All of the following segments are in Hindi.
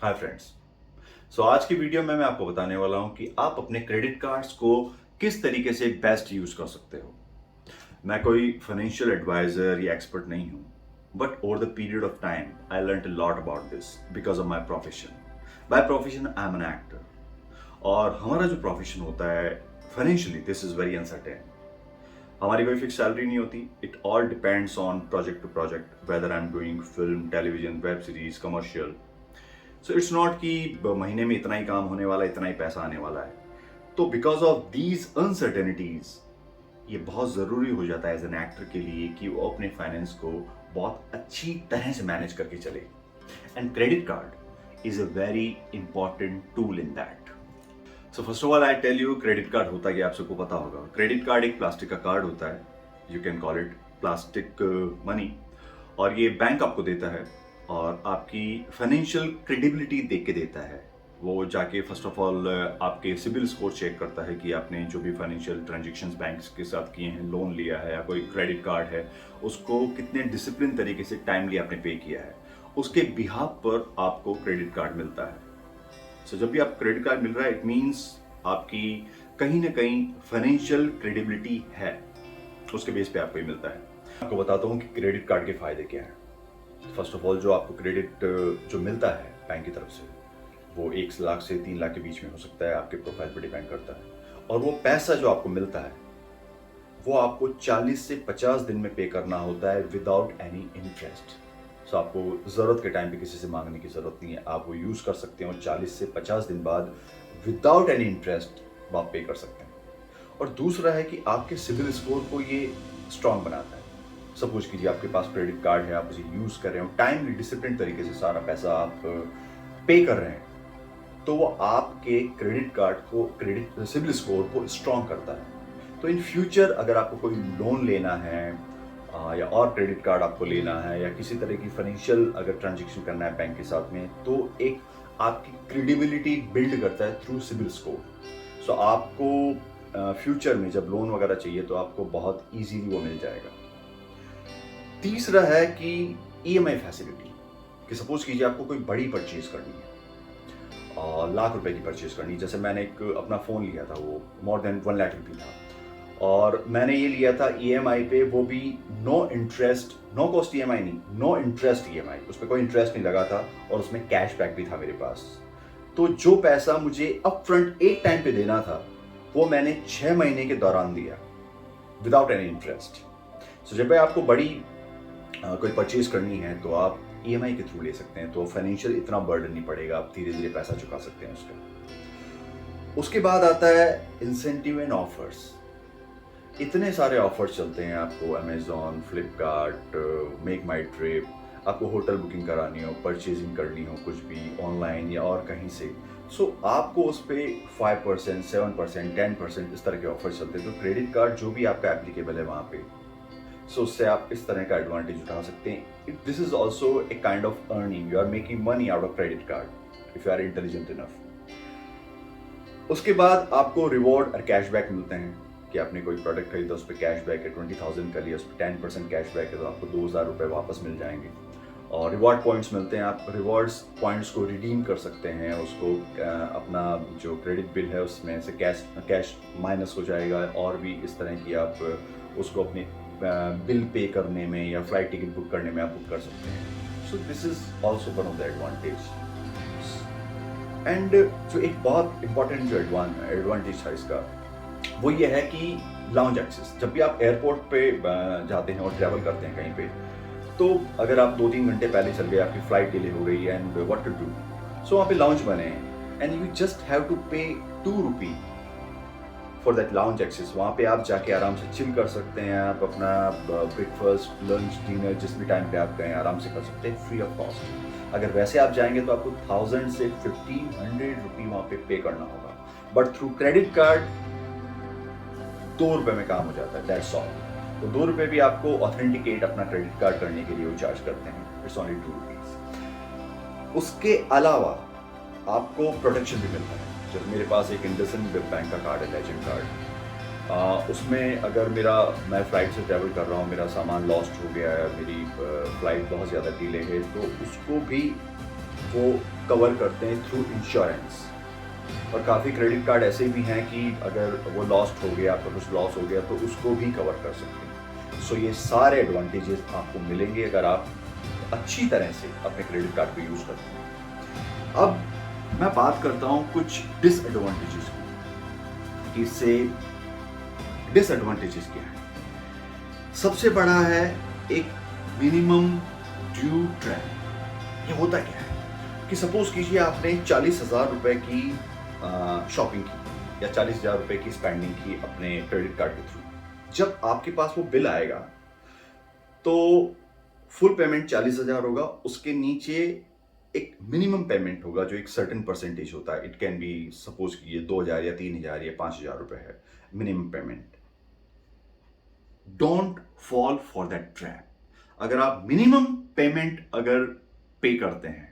Hi friends. आज की वीडियो में मैं आपको बताने वाला हूं कि आप अपने क्रेडिट कार्ड्स को किस तरीके से बेस्ट यूज कर सकते हो। मैं कोई फाइनेंशियल एडवाइजर या एक्सपर्ट नहीं हूं, but over the period of time I learn a lot about this because of my profession. By profession I am an actor, और हमारा जो प्रोफेशन होता है financially this is very uncertain. हमारी कोई फिक्स सैलरी नहीं होती। It all depends on project to project, whether I am doing film, television, web series, commercial. So it's not कि महीने में इतना ही काम होने वाला है, इतना ही पैसा आने वाला है। तो बिकॉज ऑफ दीज अनसर्टेनिटीज ये बहुत ज़रूरी हो जाता है एज एन एक्टर के लिए कि वो अपने फाइनेंस को बहुत अच्छी तरह से मैनेज करके चले। And credit card is a very important tool in that. So first of all I tell you credit card होता है कि आप सबको पता होगा। क्रेडिट कार्ड एक प्लास्टिक का कार्ड होता है, you can call it plastic money, और ये बैंक आपको देता है और आपकी फाइनेंशियल क्रेडिबिलिटी देख के देता है। वो जाके फर्स्ट ऑफ ऑल आपके सिबिल स्कोर चेक करता है कि आपने जो भी फाइनेंशियल ट्रांजेक्शन्स बैंक्स के साथ किए हैं, लोन लिया है या कोई क्रेडिट कार्ड है, उसको कितने डिसिप्लिन तरीके से टाइमली आपने पे किया है, उसके बिहाफ पर आपको क्रेडिट कार्ड मिलता है। जब भी आप क्रेडिट कार्ड मिल रहा है, इट मीन्स आपकी कहीं ना कहीं फाइनेंशियल क्रेडिबिलिटी है, उसके बेस पे आपको ये मिलता है। आपको बताता हूँ कि क्रेडिट कार्ड के फायदे क्या हैं। फर्स्ट ऑफ ऑल, जो आपको क्रेडिट जो मिलता है बैंक की तरफ से, वो 1 लाख से 3 लाख के बीच में हो सकता है, आपके प्रोफाइल पर डिपेंड करता है। और वो पैसा जो आपको मिलता है वो आपको 40 से 50 दिन में पे करना होता है विदाउट एनी इंटरेस्ट। आपको ज़रूरत के टाइम पे किसी से मांगने की ज़रूरत नहीं है, आप वो यूज़ कर सकते हैं और 40 से 50 दिन बाद विदाउट एनी इंटरेस्ट आप पे कर सकते हैं। और दूसरा है कि आपके सिबिल स्कोर को ये स्ट्रांग बनाता है। सपोज कीजिए आपके पास क्रेडिट कार्ड है, आप उसे यूज़ कर रहे हो, टाइमली डिसिप्लिन तरीके से सारा पैसा आप पे कर रहे हैं, तो वो आपके क्रेडिट कार्ड को, क्रेडिट सिबिल स्कोर को स्ट्रांग करता है। तो इन फ्यूचर अगर आपको कोई लोन लेना है या और क्रेडिट कार्ड आपको लेना है या किसी तरह की फाइनेंशियल अगर ट्रांजेक्शन करना है बैंक के साथ में, तो एक आपकी क्रेडिबिलिटी बिल्ड करता है थ्रू सिबिल स्कोर। आपको फ्यूचर में जब लोन वगैरह चाहिए तो आपको बहुत इजीली वो मिल जाएगा। तीसरा है कि ईएमआई फैसिलिटी, कि सपोज कीजिए आपको कोई बड़ी परचेज करनी है, लाख रुपए की परचेज करनी है। जैसे मैंने एक अपना फ़ोन लिया था, वो मोर देन 1 लाख रुपये था, और मैंने ये लिया था ईएमआई पे, वो भी no interest, no cost EMI नहीं, नो इंटरेस्ट ईएमआई, उस पर कोई इंटरेस्ट नहीं लगा था और उसमें कैशबैक भी था मेरे पास। तो जो पैसा मुझे अप फ्रंट एक टाइम पे देना था वो मैंने 6 महीने के दौरान दिया विदाउट एनी इंटरेस्ट। जब भी आपको बड़ी कोई परचेज करनी है तो आप ईएमआई के थ्रू ले सकते हैं, तो फाइनेंशियल इतना बर्डन नहीं पड़ेगा, आप धीरे धीरे पैसा चुका सकते हैं उसका। उसके बाद आता है इंसेंटिव एंड ऑफर्स। इतने सारे ऑफर्स चलते हैं आपको, अमेजॉन, फ्लिपकार्ट, मेक माई ट्रिप, आपको होटल बुकिंग करानी हो, परचेजिंग करनी हो कुछ भी ऑनलाइन या और कहीं से, आपको उस पर 5%, 7%, 10% इस तरह के ऑफर्स चलते हैं। तो क्रेडिट कार्ड जो भी आपका एप्लीकेबल है वहाँ पे, उससे आप इस तरह का एडवांटेज उठा सकते हैं। This is also a kind of earning, you are making money out of credit card if you are intelligent enough. उसके बाद आपको रिवॉर्ड और कैशबैक मिलते हैं कि आपने कोई प्रोडक्ट खरीदा, उस पर कैशबैक है, 20,000 का लिया, उस पर 10% कैशबैक है, तो आपको 2,000 रुपये वापस मिल जाएंगे। और रिवॉर्ड पॉइंट्स मिलते हैं, आप रिवॉर्ड्स पॉइंट्स को रिडीम कर सकते हैं, उसको अपना जो क्रेडिट बिल है उसमें से कैश माइनस हो जाएगा, और भी इस तरह की आप उसको अपने बिल पे करने में या फ्लाइट टिकट बुक करने में आप बुक कर सकते हैं। सो this is also one of the advantage. And जो एक बहुत इंपॉर्टेंट जो एडवांटेज था इसका, वो ये है कि लाउंज एक्सेस। जब भी आप एयरपोर्ट पे जाते हैं और ट्रैवल करते हैं कहीं पे, तो अगर आप 2-3 घंटे पहले चल गए, आपकी फ्लाइट डिले हो गई एंड व्हाट टू डू, वहाँ पे लाउंज बने हैं and you just have to pay 2 rupee for that lounge access. वहाँ पे आप जाके आराम से चिल कर सकते हैं, आप अपना ब्रेकफास्ट, लंच, डिनर जिस भी टाइम पे आप गए आराम से कर सकते हैं फ्री ऑफ कॉस्ट। अगर वैसे आप जाएंगे तो आपको 1000 से 1500 रुपी वहाँ पे करना होगा, बट थ्रू क्रेडिट कार्ड 2 रुपये में काम हो जाता है, दैट्स ऑल। तो 2 रुपये भी आपको ऑथेंटिकेट अपना क्रेडिट कार्ड करने के लिए वो चार्ज करते हैं, इट्स ओनली 2 रुपीज। उसके अलावा आपको प्रोटेक्शन भी मिलता है। जब मेरे पास एक इंडसइंड बैंक का कार्ड है, लेजेंड कार्ड, उसमें अगर मैं फ़्लाइट से ट्रैवल कर रहा हूँ, मेरा सामान लॉस्ट हो गया है, मेरी फ़्लाइट बहुत ज़्यादा डिले है, तो उसको भी वो कवर करते हैं थ्रू इंश्योरेंस। और काफ़ी क्रेडिट कार्ड ऐसे भी हैं कि अगर वो लॉस्ट हो गया, आपका कुछ लॉस हो गया तो उसको भी कवर कर सकते हैं। सो ये सारे एडवांटेजेस आपको मिलेंगे अगर आप अच्छी तरह से अपने क्रेडिट कार्ड को यूज़ करते हैं। अब मैं बात करता हूँ कुछ डिसएडवांटेजेस की, कि इससे डिसएडवांटेजेस क्या है। सबसे बड़ा है एक मिनिमम ड्यू ट्रैप। ये होता क्या है कि सपोज कीजिए आपने 40,000 रुपए की शॉपिंग की या 40,000 रुपए की स्पेंडिंग की अपने क्रेडिट कार्ड के थ्रू। जब आपके पास वो बिल आएगा तो फुल पेमेंट 40,000 होगा, उसके नीचे एक मिनिमम पेमेंट होगा जो एक सर्टेन परसेंटेज होता है। इट कैन बी सपोज कि ये 2,000 या 3,000 या 5,000 रुपए है minimum payment. Don't fall for that trap. अगर आप मिनिमम पेमेंट अगर पे करते हैं,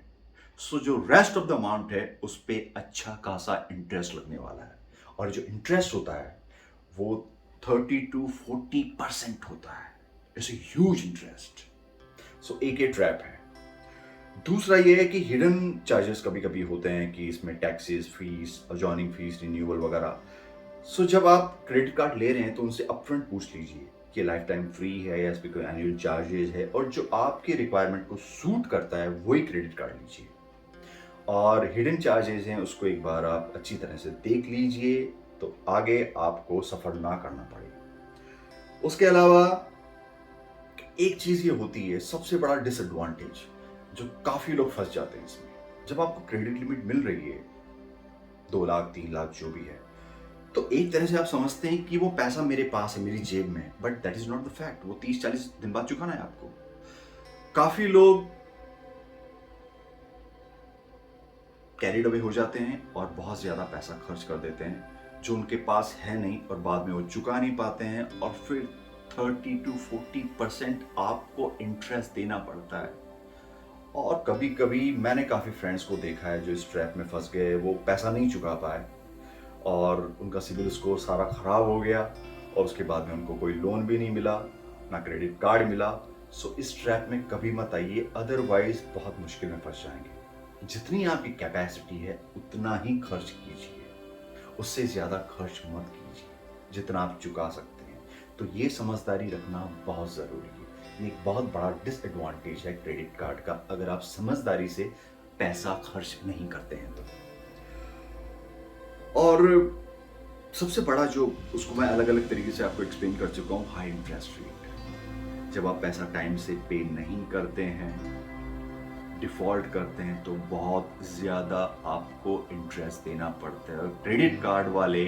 सो जो रेस्ट ऑफ द अमाउंट है उस पे अच्छा खासा इंटरेस्ट लगने वाला है, और जो इंटरेस्ट होता है वो 30 to 40% होता है। It's a huge interest. So एक ये ट्रैप है। दूसरा ये है कि हिडन चार्जेस कभी कभी होते हैं कि इसमें taxes, fees, joining fees, renewal वगैरह। सो जब आप क्रेडिट कार्ड ले रहे हैं तो उनसे अपफ्रंट पूछ लीजिए कि लाइफ टाइम फ्री है या इस पर कोई एनुअल चार्जेस है, और जो आपके रिक्वायरमेंट को सूट करता है वही क्रेडिट कार्ड लीजिए। और हिडन चार्जेस हैं उसको एक बार आप अच्छी तरह से देख लीजिए तो आगे आपको सफ़र ना करना पड़ेगा। उसके अलावा एक चीज़ ये होती है, सबसे बड़ा डिसएडवांटेज जो काफ़ी लोग फंस जाते हैं इसमें। जब आपको क्रेडिट लिमिट मिल रही है 2 लाख 3 लाख जो भी है, तो एक तरह से आप समझते हैं कि वो पैसा मेरे पास है, मेरी जेब में, but that is not the fact. वो 30-40 दिन बाद चुकाना है आपको। काफी लोग कैरिड अवे हो जाते हैं और बहुत ज्यादा पैसा खर्च कर देते हैं जो उनके पास है नहीं, और बाद में वो चुका नहीं पाते हैं, और फिर 30 to 40% आपको इंटरेस्ट देना पड़ता है। और कभी कभी मैंने काफी फ्रेंड्स को देखा है जो इस ट्रैप में फंस गए, वो पैसा नहीं चुका पाए और उनका सिबिल स्कोर सारा खराब हो गया, और उसके बाद में उनको कोई लोन भी नहीं मिला, ना क्रेडिट कार्ड मिला। सो इस ट्रैप में कभी मत आइए, अदरवाइज बहुत मुश्किल में फंस जाएंगे। जितनी आपकी कैपेसिटी है उतना ही खर्च कीजिए, उससे ज़्यादा खर्च मत कीजिए जितना आप चुका सकते हैं। तो ये समझदारी रखना बहुत ज़रूरी है। ये एक बहुत बड़ा डिसएडवांटेज है क्रेडिट कार्ड का, अगर आप समझदारी से पैसा खर्च नहीं करते हैं तो। और सबसे बड़ा जो, उसको मैं अलग अलग तरीके से आपको एक्सप्लेन कर चुका हूँ, हाई इंटरेस्ट रेट। जब आप पैसा टाइम से पे नहीं करते हैं, डिफॉल्ट करते हैं, तो बहुत ज़्यादा आपको इंटरेस्ट देना पड़ता है। और क्रेडिट कार्ड वाले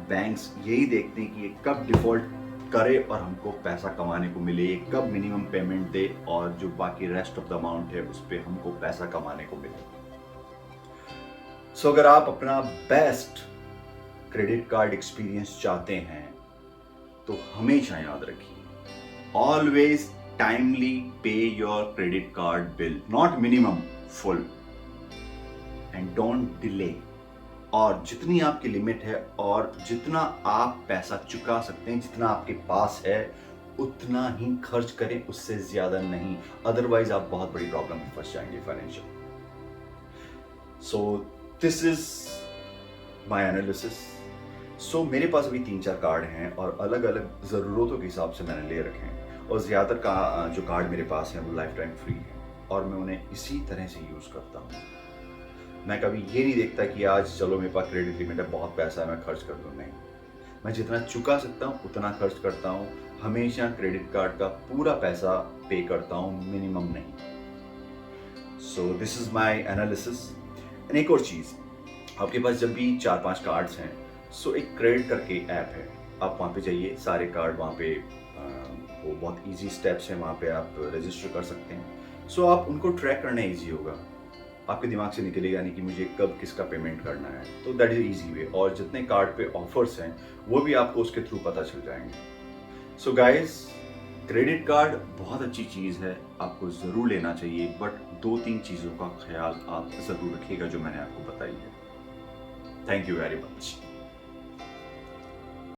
बैंक्स यही देखते हैं कि ये कब डिफॉल्ट करे और हमको पैसा कमाने को मिले, ये कब मिनिमम पेमेंट दे और जो बाकी रेस्ट ऑफ द अमाउंट है उस पर हमको पैसा कमाने को मिले। सो अगर आप अपना बेस्ट क्रेडिट कार्ड एक्सपीरियंस चाहते हैं तो हमेशा याद रखिए, ऑलवेज टाइमली पे your credit card bill, not minimum, full, and don't delay. और जितनी आपकी लिमिट है और जितना आप पैसा चुका सकते हैं, जितना आपके पास है उतना ही खर्च करें, उससे ज्यादा नहीं, अदरवाइज आप बहुत बड़ी प्रॉब्लम में फंस जाएंगे financial. So this is my analysis. So मेरे पास अभी 3-4 कार्ड हैं और अलग अलग ज़रूरतों के हिसाब से मैंने ले रखे हैं, और ज़्यादातर का जो कार्ड मेरे पास हैं वो लाइफ टाइम फ्री है, और मैं उन्हें इसी तरह से यूज़ करता हूँ। मैं कभी ये नहीं देखता कि आज चलो मेरे पास क्रेडिट लिमिट है, बहुत पैसा है, मैं खर्च कर दूँ। नहीं, मैं जितना चुका सकता हूँ उतना खर्च करता हूँ। हमेशा क्रेडिट कार्ड का पूरा पैसा पे करता हूँ, मिनिमम नहीं। So this is my analysis. And एक और चीज़, आपके पास जब भी 4-5 कार्ड्स हैं, सो एक क्रेडिट करके ऐप है, आप वहाँ पे जाइए, सारे कार्ड वहाँ पे वो बहुत इजी स्टेप्स हैं, वहाँ पे आप रजिस्टर कर सकते हैं। सो आप उनको ट्रैक करना इजी होगा, आपके दिमाग से निकलेगा नहीं कि मुझे कब किसका पेमेंट करना है, तो दैट इज इजी वे। और जितने कार्ड पे ऑफर्स हैं वो भी आपको उसके थ्रू पता चल जाएंगे। सो गाइस, क्रेडिट कार्ड बहुत अच्छी चीज़ है, आपको ज़रूर लेना चाहिए, बट 2-3 चीज़ों का ख्याल आप ज़रूर रखिएगा जो मैंने आपको बताई है। Thank you very much.